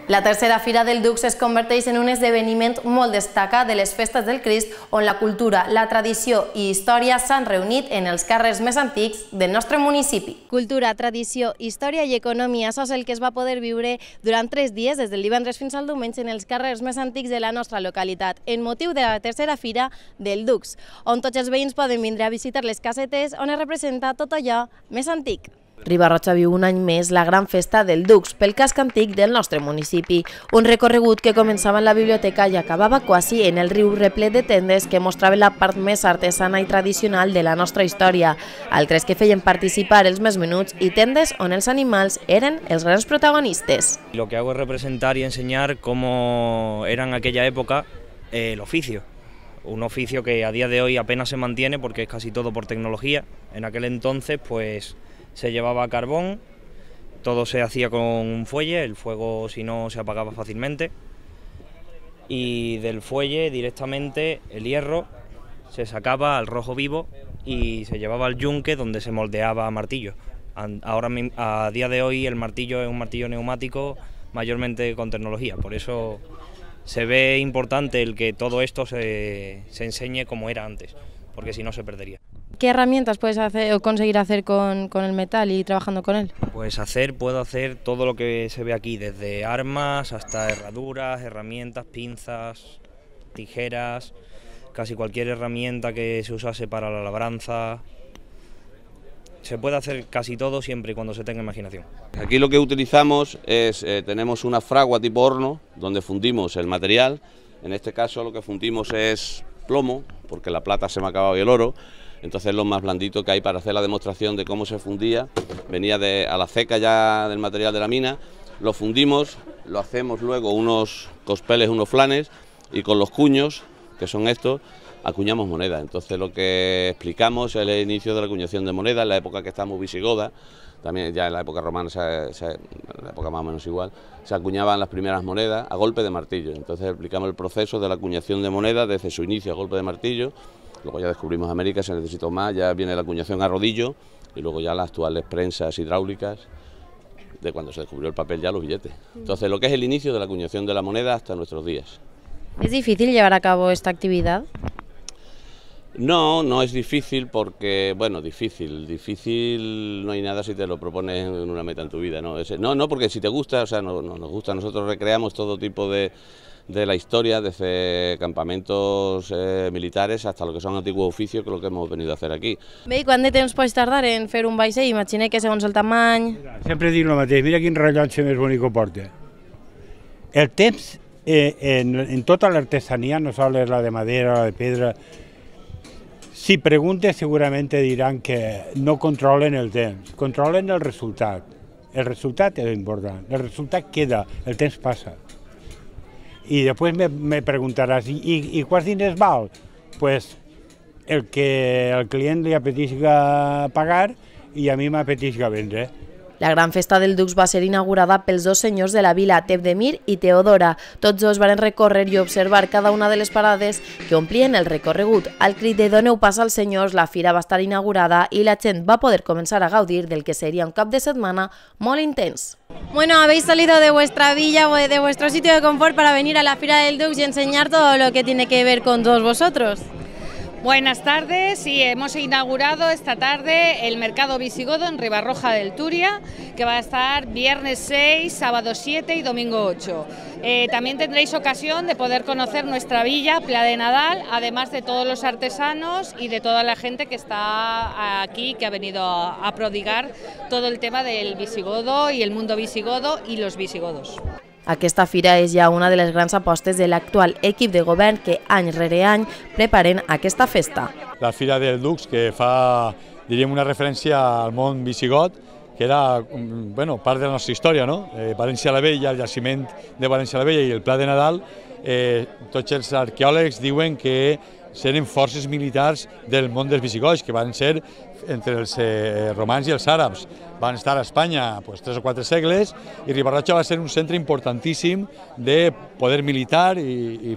La tercera Fira del Dux es converteix en un esdeveniment molt destacat de les festes del Crist, on la cultura, la tradició i història s'han reunit en els carrers més antics del nostre municipi. Cultura, tradició, història i economia, això és el que es va poder viure durant 3 dies, des del divendres fins al diumenge, en els carrers més antics de la nostra localitat, en motiu de la tercera Fira del Dux, on tots els veïns poden vindre a visitar les casetes on es representa tot allò més antic. Riba-roja viu un any més la gran festa del Dux pel casc antic del nostre municipi, un recorregut que començava en la biblioteca i acabava quasi en el riu replet de tendes que mostraven la part més artesana i tradicional de la nostra història, altres que feien participar els més menuts i tendes on els animals eren els grans protagonistes. Lo que hago es representar y enseñar cómo era en aquella época el oficio. Un oficio que a día de hoy apenas se mantiene porque es casi todo por tecnología. En aquel entonces pues se llevaba carbón, todo se hacía con un fuelle, el fuego si no se apagaba fácilmente, y del fuelle directamente el hierro se sacaba al rojo vivo y se llevaba al yunque donde se moldeaba a martillo. Ahora a día de hoy el martillo es un martillo neumático mayormente con tecnología, por eso se ve importante el que todo esto se enseñe como era antes, porque si no se perdería. ¿Qué herramientas puedes hacer o conseguir hacer con el metal y trabajando con él? Pues puedo hacer todo lo que se ve aquí, desde armas hasta herraduras, herramientas, pinzas, tijeras, casi cualquier herramienta que se usase para la labranza. Se puede hacer casi todo siempre y cuando se tenga imaginación. Aquí lo que utilizamos es, tenemos una fragua tipo horno donde fundimos el material. En este caso lo que fundimos es plomo, porque la plata se me ha acabado y el oro. Entonces es lo más blandito que hay para hacer la demostración de cómo se fundía. Venía a la ceca ya del material de la mina, lo fundimos, lo hacemos luego unos cospeles, unos flanes, y con los cuños, que son estos, acuñamos moneda. Entonces lo que explicamos es el inicio de la acuñación de moneda, en la época que estamos visigoda, también ya en la época romana, en la época más o menos igual, se acuñaban las primeras monedas a golpe de martillo. Entonces explicamos el proceso de la acuñación de moneda desde su inicio a golpe de martillo. Luego ya descubrimos América, se necesitó más, ya viene la acuñación a rodillo y luego ya las actuales prensas hidráulicas de cuando se descubrió el papel, ya los billetes. Entonces lo que es el inicio de la acuñación de la moneda hasta nuestros días. ¿Es difícil llevar a cabo esta actividad? No, no es difícil porque, bueno, difícil no hay nada si te lo propones en una meta en tu vida, ¿no? No, porque si te gusta, o sea, nos gusta, nosotros recreamos todo tipo de la historia, desde campamentos militares hasta lo que son antiguos oficios, que es lo que hemos venido a hacer aquí. Bé, i quant de temps pots tardar en fer un vaixell? Imagina que segons el tamany... Sempre dic el mateix, mira quin rellotge més bonic que porta. El temps en tota l'artesania, no sols la de madera, la de pedra, si preguntes segurament te diran que no controlen el temps, controlen el resultat. El resultat és important, el resultat queda, el temps passa. Y después me preguntarás, ¿y cuántos diners val? Pues el que al client li apetisca pagar i a mi m'apetisca vendre. La gran festa del Dux va ser inaugurada pels dos senyors de la vila, Tevdemir i Teodora. Tots dos van recórrer i observar cada una de les parades que omplien el recorregut. Al crit de "Doneu pas als senyors", la fira va estar inaugurada i la gent va poder començar a gaudir del que seria un cap de setmana molt intens. Bueno, habéis salido de vuestra villa o de vuestro sitio de confort para venir a la Fira del Dux y enseñar todo lo que tiene que ver con todos vosotros. Buenas tardes, y hemos inaugurado esta tarde el Mercado Visigodo en Riba-roja del Túria, que va a estar viernes 6, sábado 7 y domingo 8. También tendréis ocasión de poder conocer nuestra villa, Pla de Nadal, además de todos los artesanos y de toda la gente que está aquí, que ha venido a prodigar todo el tema del visigodo y el mundo visigodo y los visigodos. Aquesta fira és ja una de les grans apostes de l'actual equip de govern que any rere any preparen aquesta festa. La Fira del Dux, que fa, diríem, una referència al món visigot, que era part de la nostra història, no? València la Vella, el jaciment de València la Vella i el Pla de Nadal, tots els arqueòlegs diuen que eren forces militars del món dels visigots, que van ser entre els romans i els àrabs. Van estar a Espanya 3 o 4 segles i Riba-roja va ser un centre importantíssim de poder militar i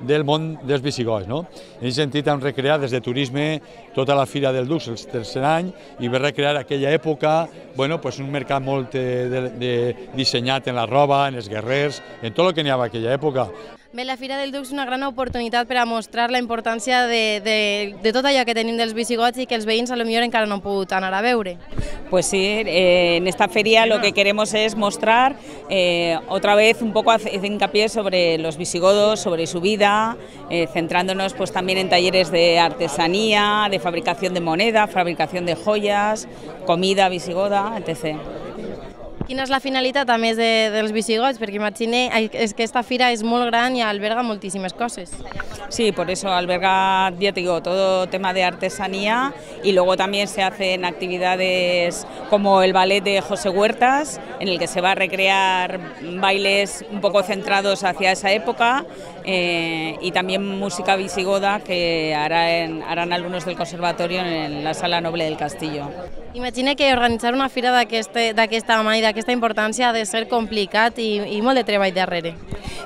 del món dels visigots. En aquest sentit hem recreat des de turisme tota la Fira del Dux el tercer any i va recrear aquella època un mercat molt dissenyat en la roba, en els guerrers, en tot el que n'hi havia aquella època. Bé, la Fira del Dux és una gran oportunitat per a mostrar la importància de tot allò que tenim dels visigots i que els veïns potser encara no han pogut anar a veure. Pues sí, en esta feria lo que queremos es mostrar otra vez un poco hacer hincapié sobre los visigodos, sobre su vida, centrándonos pues también en talleres de artesanía, de fabricación de moneda, fabricación de joyas, comida visigoda, etc. Quina és la finalitat, a més dels visigots? Perquè imagine que esta fira és molt gran i alberga moltíssimes coses. Sí, por eso alberga, ya te digo, todo tema de artesanía y luego también se hacen actividades como el ballet de José Huertas, en el que se va a recrear bailes un poco centrados hacia esa época y también música visigoda que harán alumnos del conservatorio en la Sala Noble del Castillo. Imagine que organitzar una fira d'aquesta mà i d'aquesta importància ha de ser complicat i molt de treball darrere.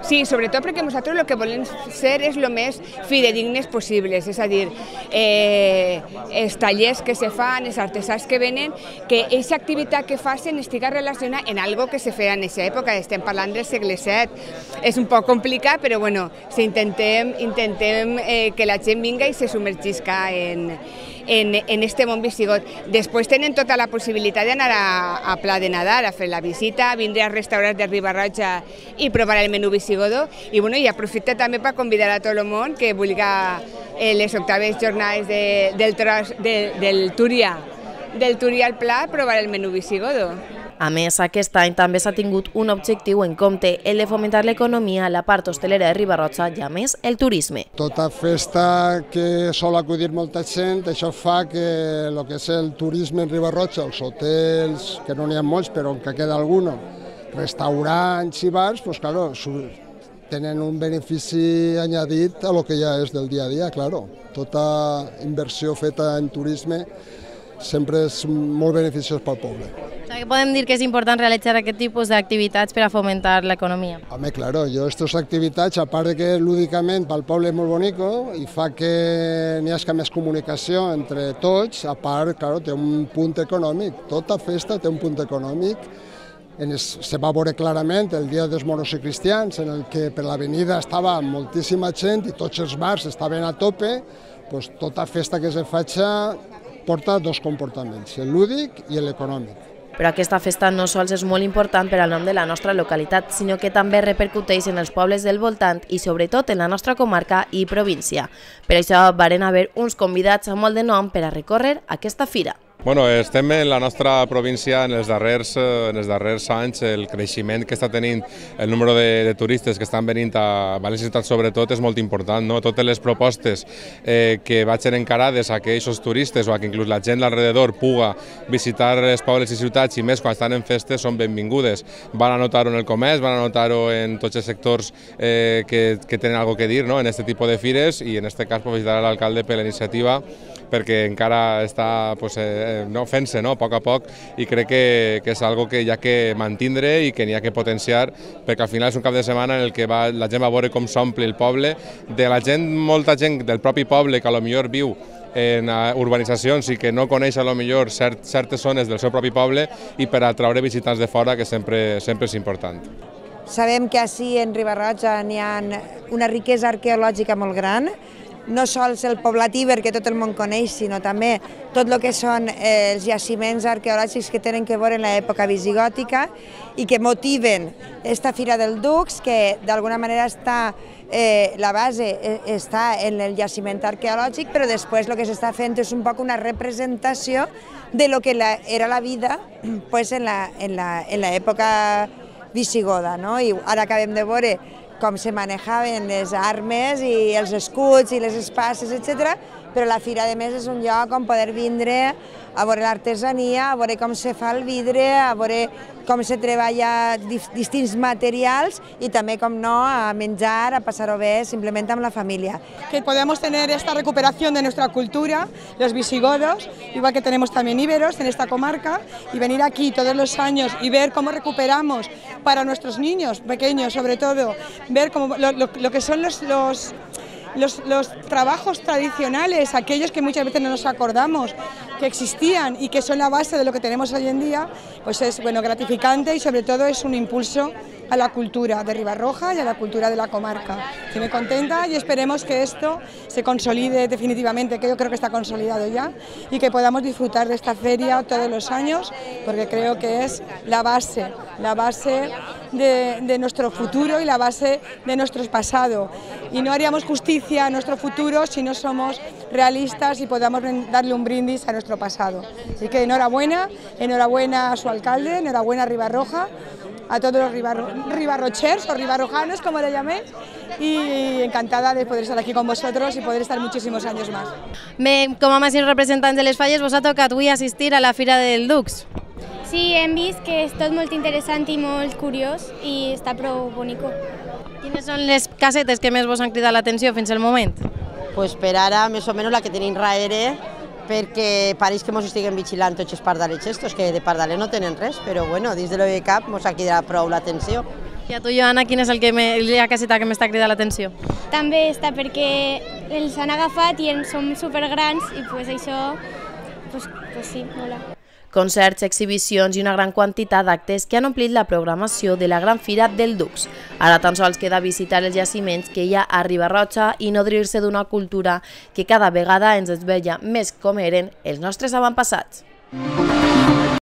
Sí, sobretot perquè nosaltres el que volem ser és el més fidedignes possibles, és a dir, els tallers que se fan, els artesans que venen, que aquesta activitat que facin estiga relacionada en algo que se feia en aquesta època, estem parlant del segle VII. És un poc complicat, però bueno, intentem que la gent vinga i se submergisca en este món visigot. Després tenen tota la possibilitat d'anar a Pla de Nadal, a fer la visita, a vindre als restaurants de Riba-roja i provar el menú visigodo i aprofita també per convidar a tot el món que vulgui les octaves jornades del Túria al Pla provar el menú visigodo. A més, aquest any també s'ha tingut un objectiu en compte, el de fomentar l'economia, la part hostelera de Riba-roja i, a més, el turisme. Tota festa que sol acudir molta gent, això fa que el que és el turisme en Riba-roja, els hotels, que no n'hi ha molts però encara queda algun, restaurants i bars, doncs, clar, tenen un benefici añadit a lo que ja és del dia a dia, clar. Tota inversió feta en turisme sempre és molt beneficiós pel poble. Podem dir que és important realitzar aquest tipus d'activitats per a fomentar l'economia. Home, claro, aquestes activitats, a part que lúdicament pel poble és molt bonico i fa que n'hi hagi més comunicació entre tots, a part, claro, té un punt econòmic. Tota festa té un punt econòmic. Se va veure clarament el dia dels moros i cristians, en el que per l'avenida estava moltíssima gent i tots els bars estaven a tope, doncs tota festa que se faci porta dos comportaments, el lúdic i l'econòmic. Però aquesta festa no sols és molt important per al nom de la nostra localitat, sinó que també repercuteix en els pobles del voltant i sobretot en la nostra comarca i província. Per això varen haver uns convidats amb molt de nom per a recórrer aquesta fira. Estem en la nostra província en els darrers anys, el creixement que està tenint el número de turistes que estan venint a València Ciutat sobretot és molt important. Totes les propostes que vagin encarades a que aquests turistes o a que inclús la gent alrededor puga visitar els pobles i ciutats i més quan estan en festes són benvingudes. Van a notar-ho en el comerç, van a notar-ho en tots els sectors que tenen alguna cosa a dir en aquest tipus de fires i en aquest cas felicitar a l'alcalde per la iniciativa perquè encara està fent-se a poc i crec que és algo que hi ha que mantindre i que n'hi ha que potenciar perquè al final és un cap de setmana en el que la gent va veure com s'omple el poble, de la gent, molta gent del propi poble que potser viu en urbanitzacions i que no coneix potser certes zones del seu propi poble i per atraure visitants de fora que sempre és important. Sabem que ací en Riba-roja n'hi ha una riquesa arqueològica molt gran, no sols el poblat Iber, que tot el món coneix, sinó també tot el que són els jaciments arqueològics que tenen que veure en l'època visigòtica i que motiven aquesta Fira del Dux, que d'alguna manera la base està en el jaciment arqueològic, però després el que s'està fent és un poc una representació de lo que era la vida en l'època visigoda. I ara acabem de veure com se manejaven les armes i els escuts i les espases, etc., però la Fira de Més és un lloc on poder vindre a veure l'artesania, a veure com se fa el vidre, a veure com se treballa distints materials y también, com no, a menjar, a pasar-ho bé, simplemente amb la familia. Que podamos tener esta recuperación de nuestra cultura, los visigodos, igual que tenemos también íberos en esta comarca, y venir aquí todos los años y ver cómo recuperamos para nuestros niños pequeños, sobre todo, ver cómo, lo que son los trabajos tradicionales, aquellos que muchas veces no nos acordamos que existían y que son la base de lo que tenemos hoy en día, pues es gratificante y sobre todo es un impulso a la cultura de Ribarroja y a la cultura de la comarca. Estoy muy contenta y esperemos que esto se consolide definitivamente, que yo creo que está consolidado ya, y que podamos disfrutar de esta feria todos los años, porque creo que es la base de nuestro futuro y la base de nuestro pasado. Y no haríamos justicia a nuestro futuro si no somos realistas y podamos darle un brindis a nuestro pasado. Así que enhorabuena a su alcalde, enhorabuena a Ribarroja, a todos los ribarrochers o ribarrojanos, como le llaméis, y encantada de poder estar aquí con vosotros y poder estar muchísimos años más. Com a màxims representants de les falles, vos ha tocat avui assistir a la Fira del Dux. Sí, hem vist que és tot molt interessant i molt curiós i està prou bonico. Quines són les casetes que més vos han cridat l'atenció fins al moment? Pues per ara, més o menys la que tenim darrere, perquè pareix que ens estiguen vigilant tots els pardalets estos, que de pardalet no tenen res, però bueno, dins de l'OECAP ens ha cridat prou l'atenció. I a tu, Joana, quina és la caseta que m'està cridant l'atenció? També està perquè els han agafat i som supergrans i això, sí, mola. Concerts, exhibicions i una gran quantitat d'actes que han omplit la programació de la Gran Fira del Dux. Ara tan sols queda visitar els jaciments que hi ha a Ribarroja i nodrir-se d'una cultura que cada vegada ens desvetlla més com eren els nostres avantpassats.